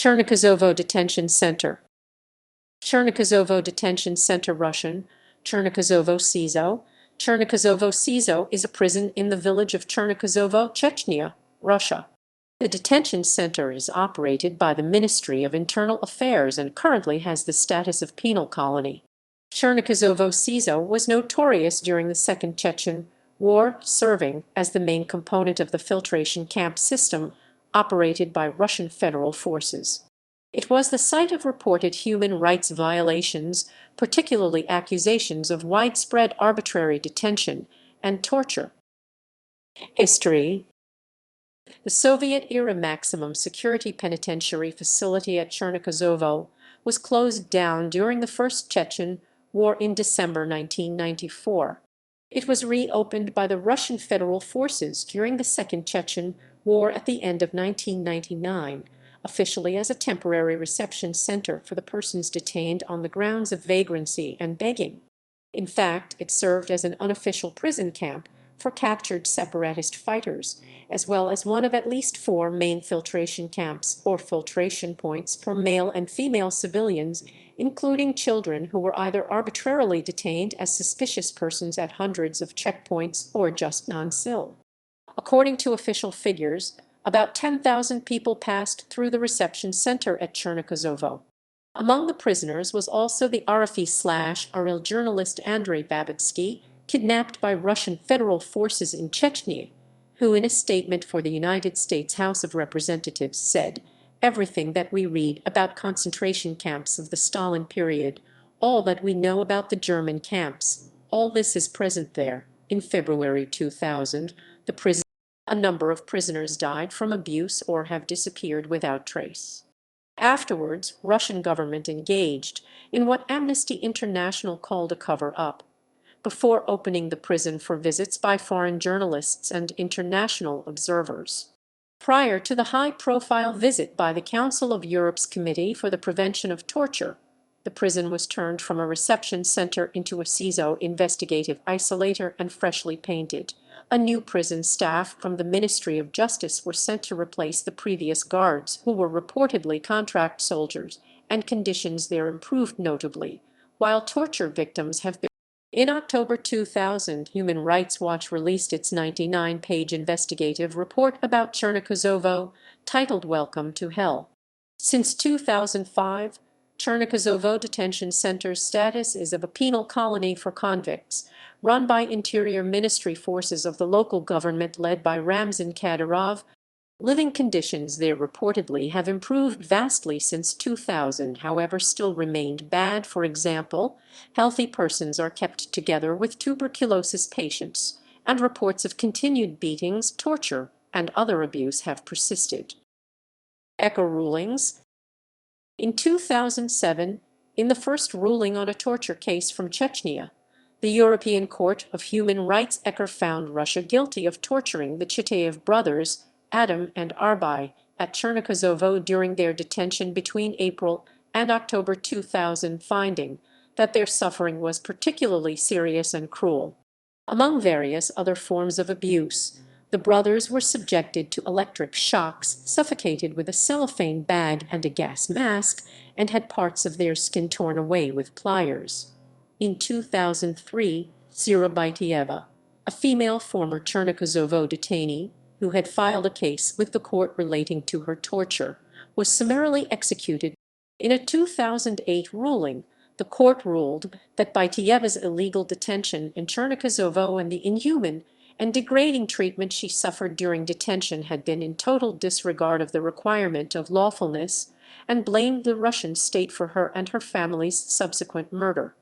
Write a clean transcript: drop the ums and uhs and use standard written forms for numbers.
Chernokozovo Detention Center. Chernokozovo Detention Center Russian, Chernokozovo SIZO. Chernokozovo SIZO is a prison in the village of Chernokozovo, Chechnya, Russia. The detention center is operated by the Ministry of Internal Affairs and currently has the status of penal colony. Chernokozovo SIZO was notorious during the Second Chechen War, serving as the main component of the filtration camp system operated by Russian federal forces. It was the site of reported human rights violations, particularly accusations of widespread arbitrary detention and torture. History. The Soviet-era maximum security penitentiary facility at Chernokozovo was closed down during the First Chechen War in December 1994. It was reopened by the Russian Federal Forces during the Second Chechen War at the end of 1999, officially as a temporary reception center for the persons detained on the grounds of vagrancy and begging. In fact, it served as an unofficial prison camp for captured separatist fighters, as well as one of at least 4 main filtration camps or filtration points for male and female civilians, including children who were either arbitrarily detained as suspicious persons at hundreds of checkpoints or just non-cil. According to official figures, about 10,000 people passed through the reception center at Chernokozovo. Among the prisoners was also the RFE/RL journalist Andrei Babitsky, kidnapped by Russian federal forces in Chechnya, who in a statement for the United States House of Representatives said, "Everything that we read about concentration camps of the Stalin period, all that we know about the German camps, all this is present there." In February 2000, a number of prisoners died from abuse or have disappeared without trace. Afterwards, Russian government engaged in what Amnesty International called a cover-up, before opening the prison for visits by foreign journalists and international observers. Prior to the high-profile visit by the Council of Europe's Committee for the Prevention of Torture, the prison was turned from a reception center into a SIZO investigative isolator and freshly painted. A new prison staff from the Ministry of Justice were sent to replace the previous guards, who were reportedly contract soldiers, and conditions there improved notably, while torture victims have been. In October 2000, Human Rights Watch released its 99-page investigative report about Chernokozovo, titled Welcome to Hell. Since 2005, Chernokozovo Detention Center's status is of a penal colony for convicts, run by Interior Ministry forces of the local government led by Ramzan Kadyrov. Living conditions there reportedly have improved vastly since 2000, however still remained bad. For example, healthy persons are kept together with tuberculosis patients, and reports of continued beatings, torture, and other abuse have persisted. ECHR rulings. In 2007, in the first ruling on a torture case from Chechnya, the European Court of Human Rights ECHR found Russia guilty of torturing the Chitaev brothers, Adam and Arbai, at Chernokozovo during their detention between April and October 2000, finding that their suffering was particularly serious and cruel. Among various other forms of abuse, the brothers were subjected to electric shocks, suffocated with a cellophane bag and a gas mask, and had parts of their skin torn away with pliers. In 2003, Zira Baitieva, a female former Chernokozovo detainee, who had filed a case with the court relating to her torture, was summarily executed. In a 2008 ruling, the court ruled that Baitieva's illegal detention in Chernokozovo and the inhuman and degrading treatment she suffered during detention had been in total disregard of the requirement of lawfulness, and blamed the Russian state for her and her family's subsequent murder.